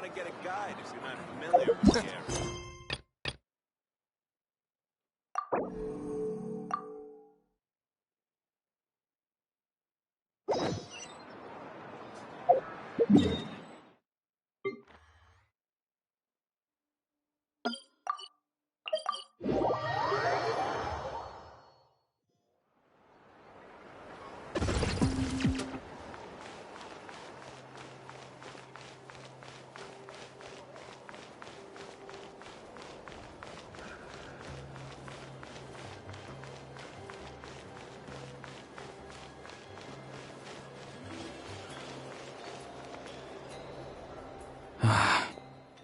want to get a guide if you're not familiar with the area.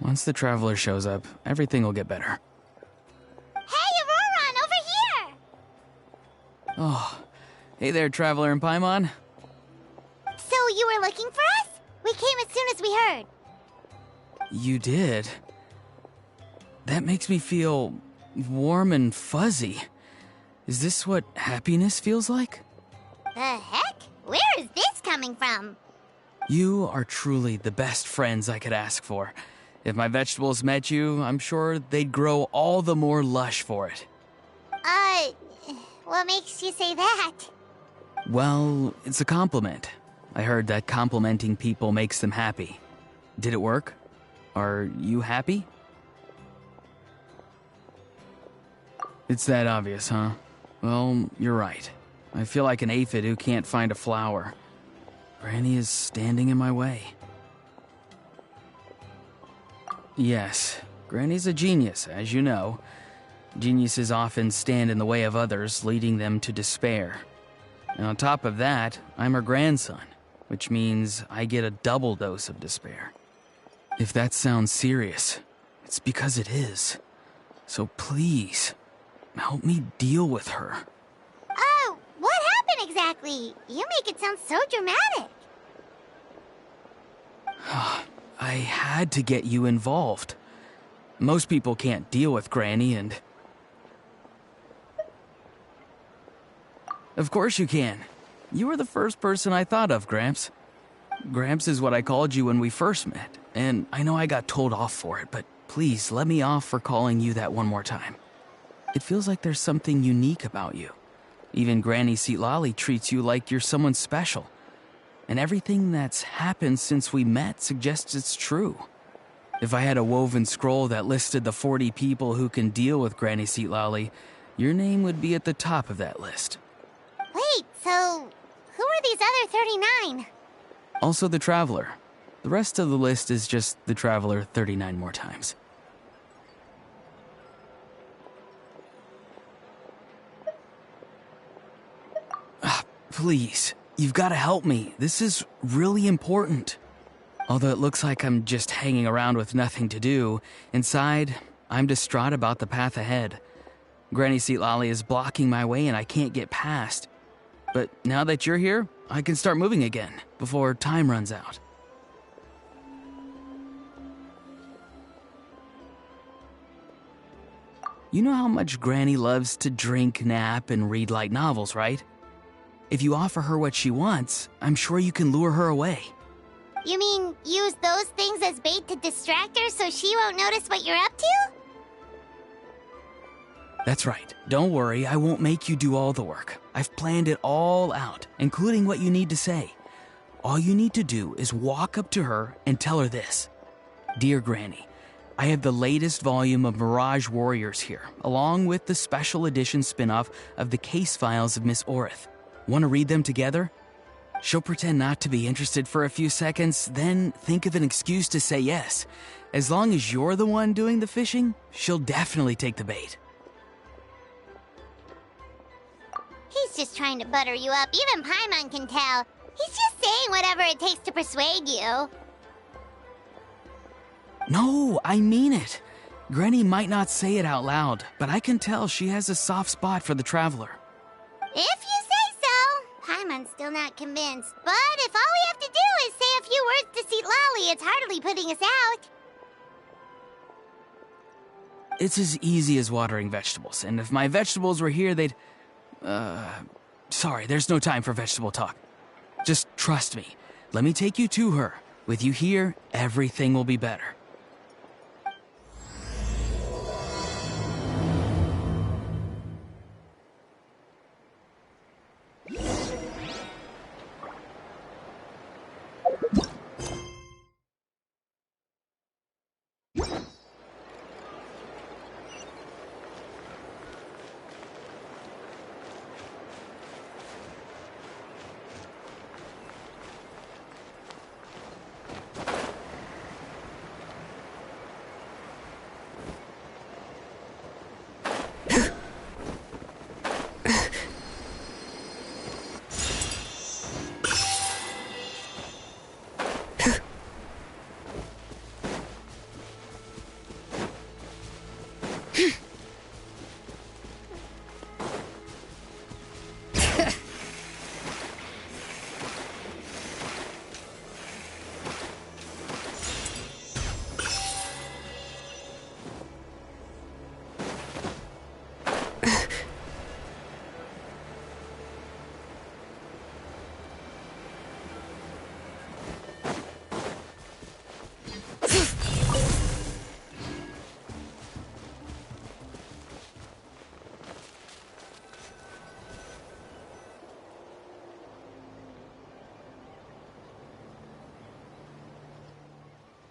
Once the traveler shows up, everything will get better. Hey, Auroron, over here! Oh, hey there, traveler in Paimon. So you were looking for us? We came as soon as we heard. You did? That makes me feel warm and fuzzy. Is this what happiness feels like? The heck? Where is this coming from? You are truly the best friends I could ask for. If my vegetables met you, I'm sure they'd grow all the more lush for it. What makes you say that? Well, it's a compliment. I heard that complimenting people makes them happy. Did it work? Are you happy? It's that obvious, huh? Well, you're right. I feel like an aphid who can't find a flower. Granny is standing in my way. Yes, Granny's a genius, as you know. Geniuses often stand in the way of others, leading them to despair. And on top of that, I'm her grandson, which means I get a double dose of despair. If that sounds serious, it's because it is. So please, help me deal with her. Oh, what happened exactly? You make it sound so dramatic. I had to get you involved. Most people can't deal with Granny, and... Of course you can. You were the first person I thought of, Gramps. Gramps is what I called you when we first met, and I know I got told off for it, but please let me off for calling you that one more time. It feels like there's something unique about you. Even Granny Seatlali treats you like you're someone special. And everything that's happened since we met suggests it's true. If I had a woven scroll that listed the 40 people who can deal with Granny Seatlali, your name would be at the top of that list. Wait, so who are these other 39? Also the Traveler. The rest of the list is just the Traveler 39 more times. Please. You've got to help me. This is really important. Although it looks like I'm just hanging around with nothing to do, inside, I'm distraught about the path ahead. Granny Seatlali is blocking my way and I can't get past. But now that you're here, I can start moving again, before time runs out. You know how much Granny loves to drink, nap, and read light novels, right? If you offer her what she wants, I'm sure you can lure her away. You mean use those things as bait to distract her so she won't notice what you're up to? That's right. Don't worry, I won't make you do all the work. I've planned it all out, including what you need to say. All you need to do is walk up to her and tell her this. Dear Granny, I have the latest volume of Mirage Warriors here, along with the special edition spin-off of the case files of Miss Orith. Want to read them together? She'll pretend not to be interested for a few seconds, then think of an excuse to say yes. As long as you're the one doing the fishing, she'll definitely take the bait. He's just trying to butter you up. Even Paimon can tell. He's just saying whatever it takes to persuade you. No, I mean it. Granny might not say it out loud, but I can tell she has a soft spot for the Traveler. If you say so. Paimon's still not convinced, but if all we have to do is say a few words to Seatlali, it's hardly putting us out. It's as easy as watering vegetables, and if my vegetables were here, they'd... Sorry, there's no time for vegetable talk. Just trust me. Let me take you to her. With you here, everything will be better.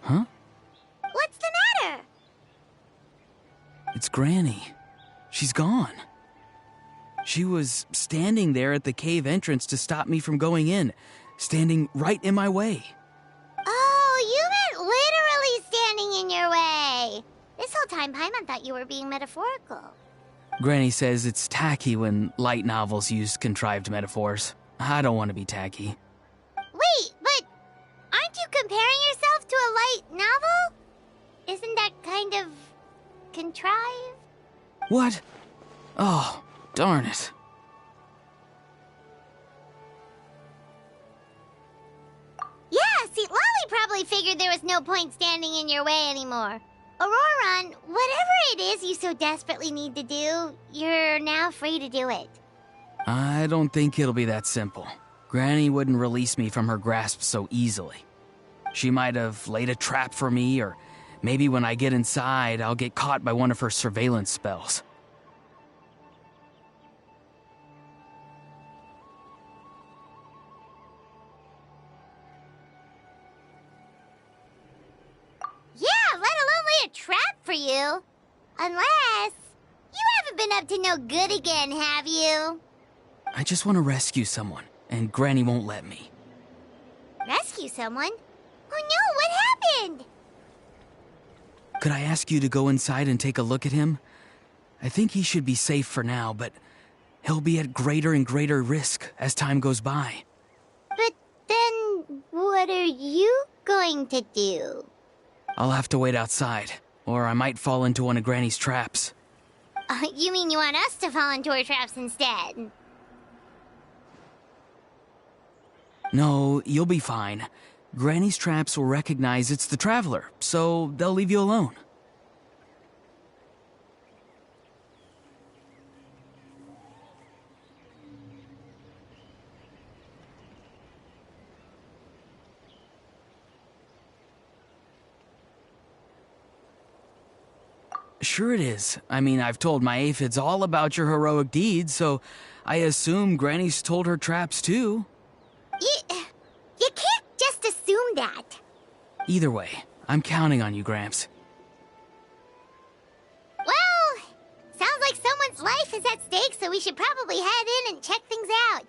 Huh? What's the matter? It's Granny. She's gone. She was standing there at the cave entrance to stop me from going in, standing right in my way. Oh, you meant literally standing in your way. This whole time, Paimon thought you were being metaphorical. Granny says it's tacky when light novels use contrived metaphors. I don't want to be tacky. Wait, but aren't you comparing yourself to a light novel? Isn't that kind of contrived? What? Oh, darn it. Yeah, see, Lolly probably figured there was no point standing in your way anymore. Auroron, whatever it is you so desperately need to do, you're now free to do it. I don't think it'll be that simple. Granny wouldn't release me from her grasp so easily. She might have laid a trap for me, or maybe when I get inside, I'll get caught by one of her surveillance spells. Yeah, let alone lay a trap for you. Unless you haven't been up to no good again, have you? I just want to rescue someone, and Granny won't let me. Rescue someone? Oh no, what happened? Could I ask you to go inside and take a look at him? I think he should be safe for now, but he'll be at greater and greater risk as time goes by. But then, what are you going to do? I'll have to wait outside, or I might fall into one of Granny's traps. You mean you want us to fall into her traps instead? No, you'll be fine. Granny's traps will recognize it's the Traveler, so they'll leave you alone. Sure it is. I mean, I've told my aphids all about your heroic deeds, so I assume Granny's told her traps too. You can't just assume that. Either way, I'm counting on you, Gramps. Well, sounds like someone's life is at stake, so we should probably head in and check things out.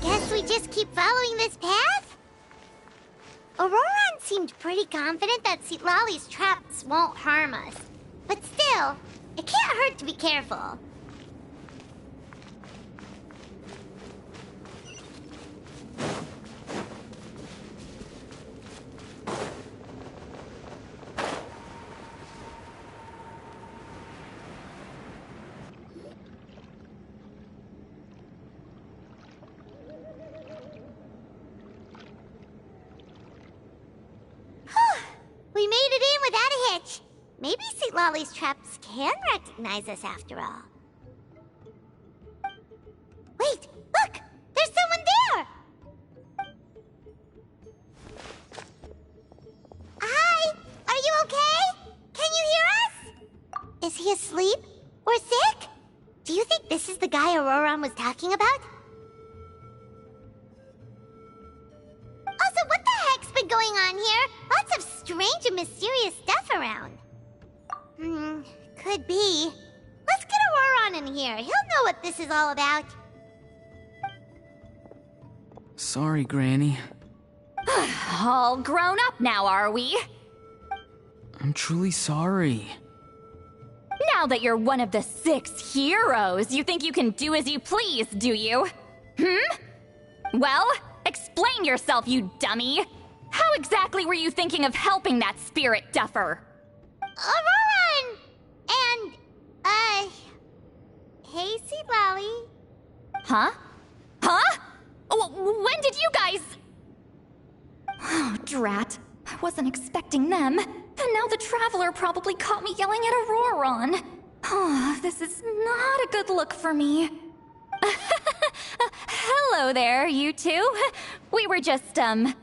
Guess we just keep following this path? Auroron seemed pretty confident that Lolly's traps won't harm us. But still, it can't hurt to be careful. We made it in without a hitch. Maybe Sweet Lolly's traps can recognize us after all. Wait, look! There's someone there! Hi! Are you okay? Can you hear us? Is he asleep? Or sick? Do you think this is the guy Auroron was talking about? Also, what the heck's been going on here? Lots of strange and mysterious stuff around. Could be. Let's get Auroron in here. He'll know what this is all about. Sorry, Granny. All grown up now, are we? I'm truly sorry. Now that you're one of the 6 heroes, you think you can do as you please, do you? Well, explain yourself, you dummy! How exactly were you thinking of helping that spirit duffer? Auroron! And, hey, Sweet Lolly. Huh? Huh? When did you guys... Oh, drat. I wasn't expecting them. And now the Traveler probably caught me yelling at Auroron. Oh, this is not a good look for me. Hello there, you two. We were just, Auroron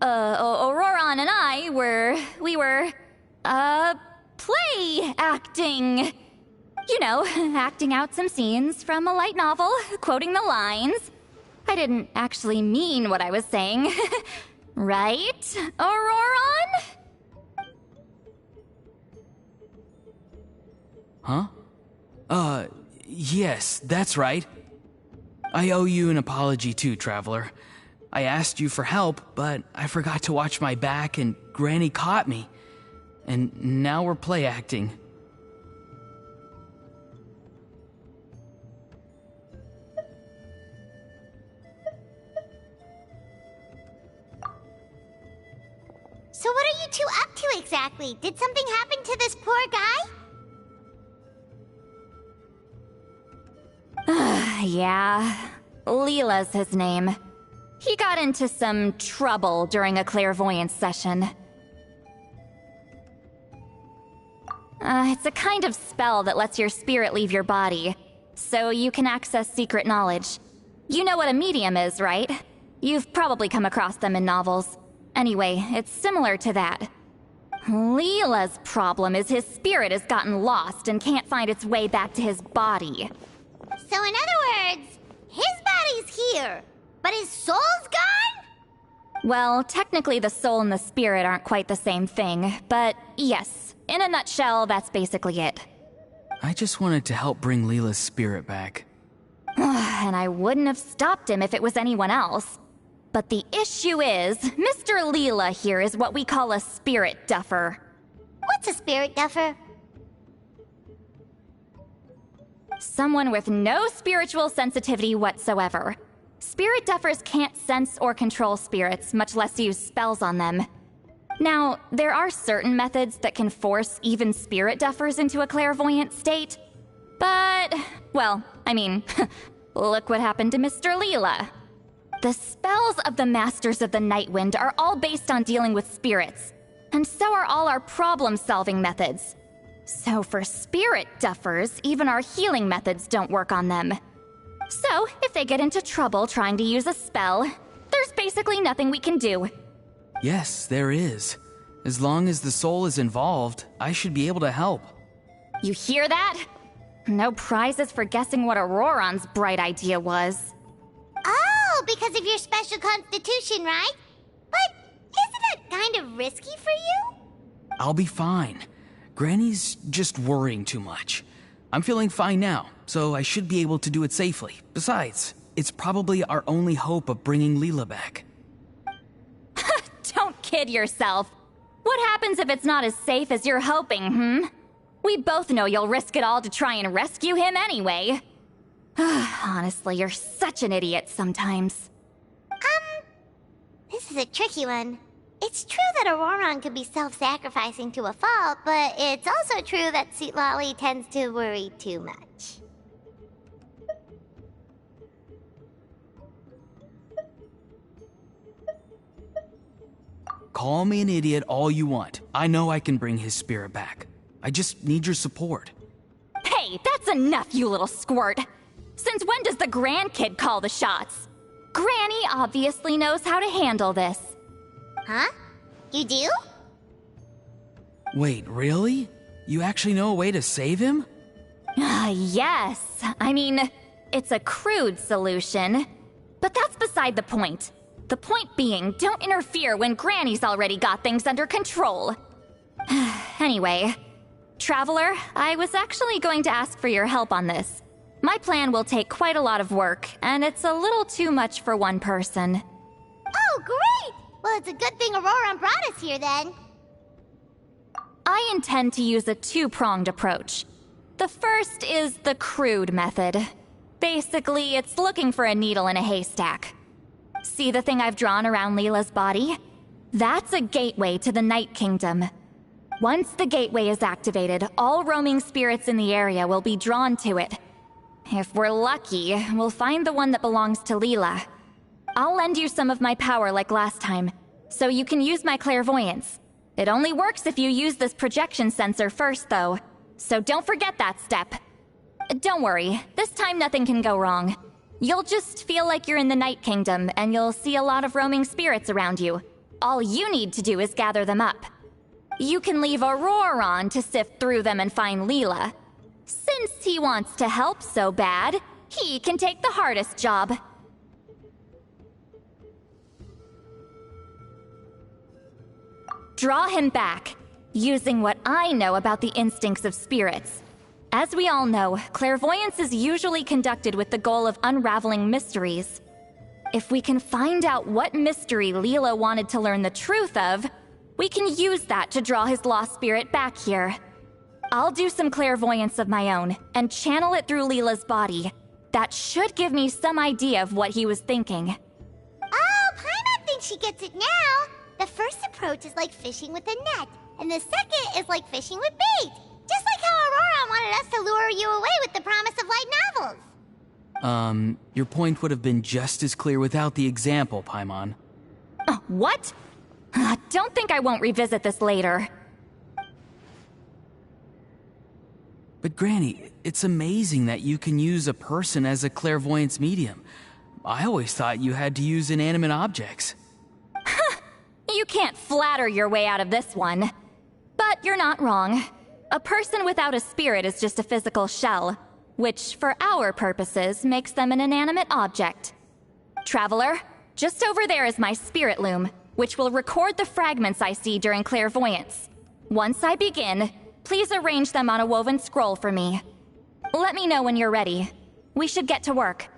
and I we were, play acting. You know, acting out some scenes from a light novel, quoting the lines. I didn't actually mean what I was saying. Right, Auroron? Huh? Yes, that's right. I owe you an apology too, Traveler. I asked you for help, but I forgot to watch my back and Granny caught me. And now we're play acting. So what are you two up to exactly? Did something happen to this poor guy? Yeah, Leela's his name. He got into some trouble during a clairvoyance session. It's a kind of spell that lets your spirit leave your body, so you can access secret knowledge. You know what a medium is, right? You've probably come across them in novels. Anyway, it's similar to that. Leela's problem is his spirit has gotten lost and can't find its way back to his body. So in other words, his body's here, but his soul's gone? Well, technically the soul and the spirit aren't quite the same thing, but yes, in a nutshell, that's basically it. I just wanted to help bring Leela's spirit back. And I wouldn't have stopped him if it was anyone else. But the issue is, Mr. Leela here is what we call a spirit duffer. What's a spirit duffer? Someone with no spiritual sensitivity whatsoever. Spirit duffers can't sense or control spirits, much less use spells on them. Now, there are certain methods that can force even spirit duffers into a clairvoyant state. But, well, I mean, look what happened to Mr. Leela. The spells of the Masters of the Nightwind are all based on dealing with spirits, and so are all our problem-solving methods. So for spirit duffers, even our healing methods don't work on them. So, if they get into trouble trying to use a spell, there's basically nothing we can do. Yes, there is. As long as the soul is involved, I should be able to help. You hear that? No prizes for guessing what Auroron's bright idea was. Oh, because of your special constitution, right? But isn't it kind of risky for you? I'll be fine. Granny's just worrying too much. I'm feeling fine now, so I should be able to do it safely. Besides, it's probably our only hope of bringing Leela back. Don't kid yourself. What happens if it's not as safe as you're hoping, We both know you'll risk it all to try and rescue him anyway. Honestly, you're such an idiot sometimes. This is a tricky one. It's true that Auroron could be self-sacrificing to a fault, but it's also true that Sweet Lolly tends to worry too much. Call me an idiot all you want. I know I can bring his spirit back. I just need your support. Hey, that's enough, you little squirt! Since when does the grandkid call the shots? Granny obviously knows how to handle this. Huh? You do? Wait, really? You actually know a way to save him? Yes. I mean, it's a crude solution. But that's beside the point. The point being, don't interfere when Granny's already got things under control. Anyway, Traveler, I was actually going to ask for your help on this. My plan will take quite a lot of work, and it's a little too much for one person. Oh, great! Well, it's a good thing Aurora brought us here then. I intend to use a two-pronged approach. The first is the crude method. Basically, it's looking for a needle in a haystack. See the thing I've drawn around Leela's body? That's a gateway to the Night Kingdom. Once the gateway is activated, all roaming spirits in the area will be drawn to it. If we're lucky, we'll find the one that belongs to Leela. I'll lend you some of my power like last time, so you can use my clairvoyance. It only works if you use this projection sensor first, though, so don't forget that step. Don't worry, this time nothing can go wrong. You'll just feel like you're in the Night Kingdom, and you'll see a lot of roaming spirits around you. All you need to do is gather them up. You can leave Aurora on to sift through them and find Leela. Since he wants to help so bad, he can take the hardest job. Draw him back, using what I know about the instincts of spirits. As we all know, clairvoyance is usually conducted with the goal of unraveling mysteries. If we can find out what mystery Leela wanted to learn the truth of, we can use that to draw his lost spirit back here. I'll do some clairvoyance of my own and channel it through Leela's body. That should give me some idea of what he was thinking. Oh, Paimon thinks she gets it now. The first approach is like fishing with a net, and the second is like fishing with bait. Just like how Aurora wanted us to lure you away with the promise of light novels. Your point would have been just as clear without the example, Paimon. What? Don't think I won't revisit this later. But Granny, it's amazing that you can use a person as a clairvoyance medium. I always thought you had to use inanimate objects. You can't flatter your way out of this one. But you're not wrong. A person without a spirit is just a physical shell, which, for our purposes, makes them an inanimate object. Traveler, just over there is my spirit loom, which will record the fragments I see during clairvoyance. Once I begin, please arrange them on a woven scroll for me. Let me know when you're ready. We should get to work.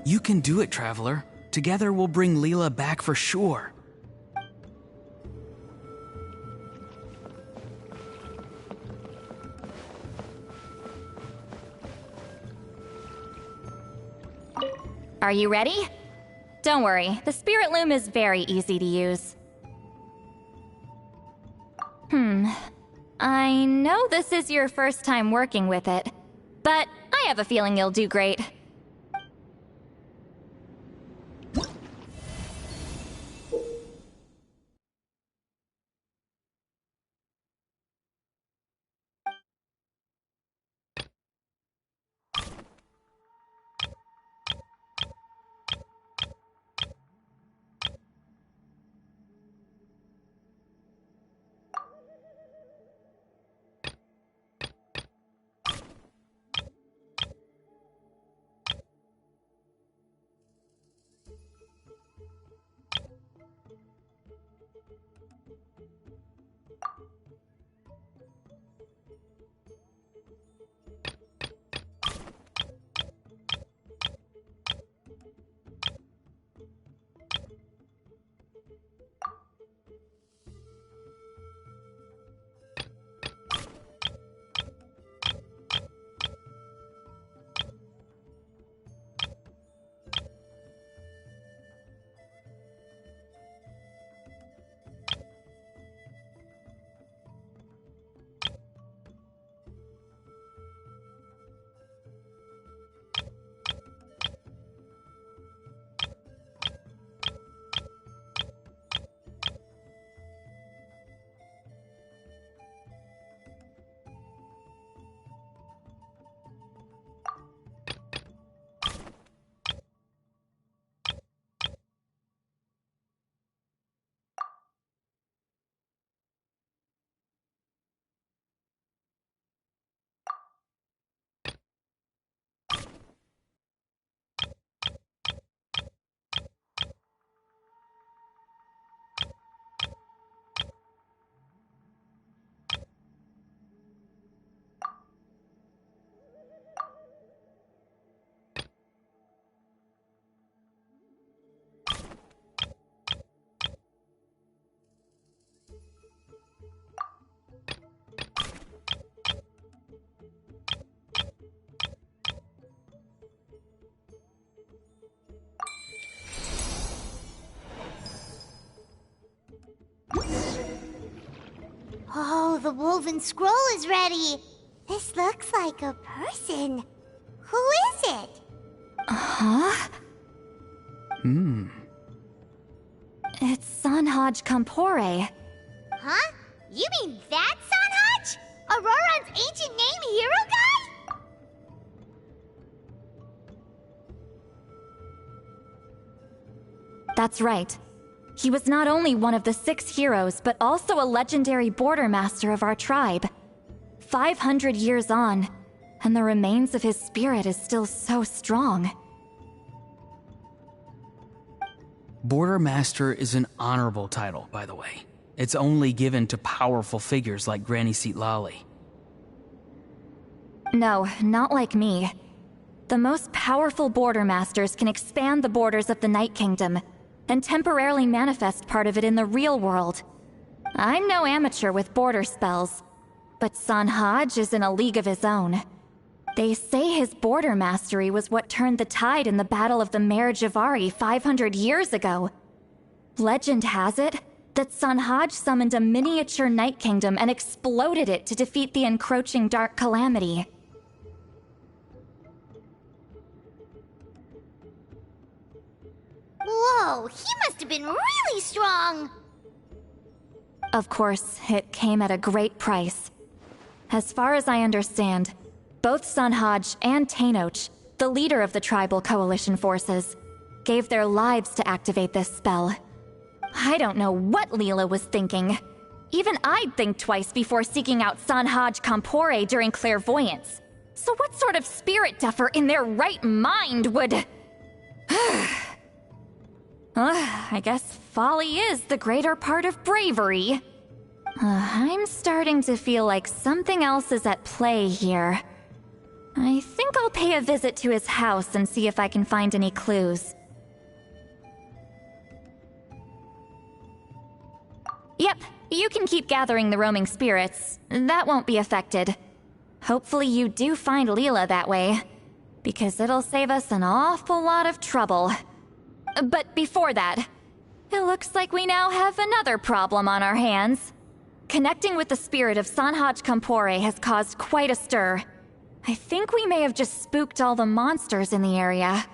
You can do it, Traveler. Together we'll bring Leela back for sure. Are you ready? Don't worry, the spirit loom is very easy to use. I know this is your first time working with it, but I have a feeling you'll do great. the woven scroll is ready. This looks like a person. Who is it? Huh? It's Sanhaj Kampore. Huh? You mean that Sanhaj? Auroran's ancient name hero guy? That's right. He was not only one of the 6 heroes, but also a legendary border master of our tribe. 500 years on, and the remains of his spirit is still so strong. Border Master is an honorable title, by the way. It's only given to powerful figures like Granny Seat Lolly. No, not like me. The most powerful border masters can expand the borders of the Night Kingdom and temporarily manifest part of it in the real world. I'm no amateur with border spells, but Sanhaj is in a league of his own. They say his border mastery was what turned the tide in the Battle of the Mare Javari 500 years ago. Legend has it that Sanhaj summoned a miniature Night Kingdom and exploded it to defeat the encroaching Dark Calamity. Whoa, he must have been really strong! Of course, it came at a great price. As far as I understand, both Sanhaj and Tainoch, the leader of the tribal coalition forces, gave their lives to activate this spell. I don't know what Leela was thinking. Even I'd think twice before seeking out Sanhaj Kampore during clairvoyance. So what sort of spirit duffer in their right mind would... I guess folly is the greater part of bravery. I'm starting to feel like something else is at play here. I think I'll pay a visit to his house and see if I can find any clues. Yep, you can keep gathering the roaming spirits. That won't be affected. Hopefully you do find Leela that way, because it'll save us an awful lot of trouble. But before that, it looks like we now have another problem on our hands. Connecting with the spirit of Sanhaj Kampore has caused quite a stir. I think we may have just spooked all the monsters in the area.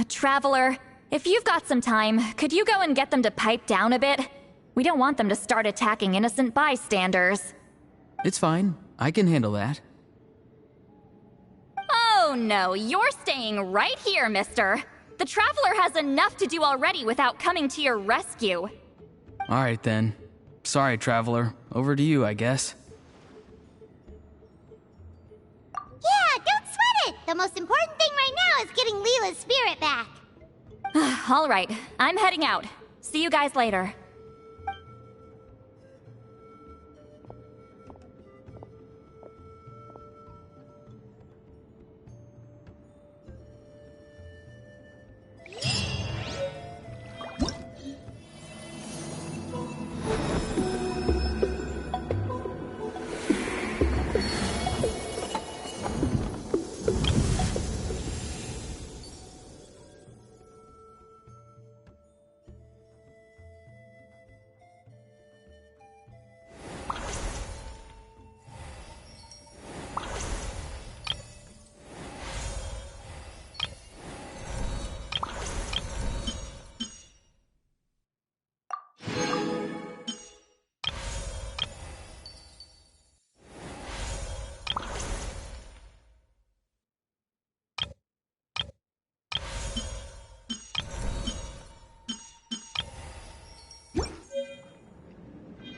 Traveler, if you've got some time, could you go and get them to pipe down a bit? We don't want them to start attacking innocent bystanders. It's fine. I can handle that. Oh no, you're staying right here, mister. The Traveler has enough to do already without coming to your rescue. Alright then. Sorry, Traveler. Over to you, I guess. Yeah, don't sweat it! The most important thing right now is getting Leela's spirit back. Alright, I'm heading out. See you guys later.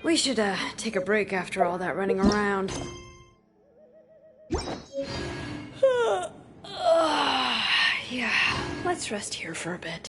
We should, take a break after all that running around. Yeah, let's rest here for a bit.